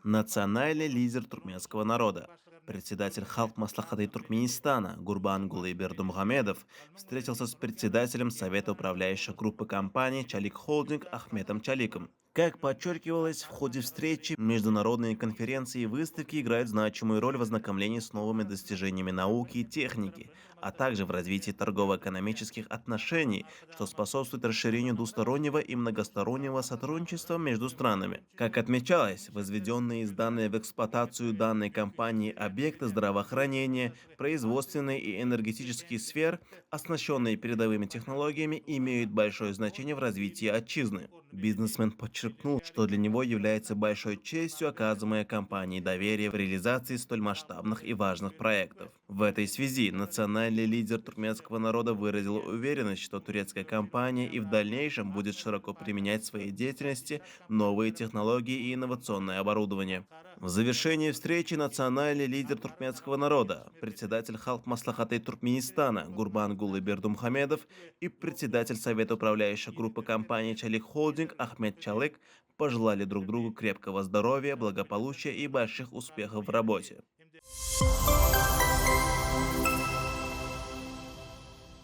Национальный лидер туркменского народа, председатель Халк Маслахаты Туркменистана Гурбангулы Бердумухамедов встретился с председателем Совета управляющей группы компаний «Чалик Холдинг» Ахметом Чаликом. Как подчеркивалось в ходе встречи, международные конференции и выставки играют значимую роль в ознакомлении с новыми достижениями науки и техники, а также в развитии торгово-экономических отношений, что способствует расширению двустороннего и многостороннего сотрудничества между странами. Как отмечалось, возведенные из данной в эксплуатацию данной компании объекты здравоохранения, производственной и энергетических сфер, оснащенные передовыми технологиями, имеют большое значение в развитии отчизны. Бизнесмен подчеркнул, что для него является большой честью оказываемая компанией доверие в реализации столь масштабных и важных проектов. В этой связи национальный лидер туркменского народа выразил уверенность, что турецкая компания и в дальнейшем будет широко применять в своей деятельности новые технологии и инновационное оборудование. В завершении встречи национальный лидер туркменского народа, председатель Халк Маслахаты Туркменистана Гурбангулы Бердумхамедов и председатель Совета управляющей группы компании «Чалик Холдинг» Ахмед Чалык пожелали друг другу крепкого здоровья, благополучия и больших успехов в работе.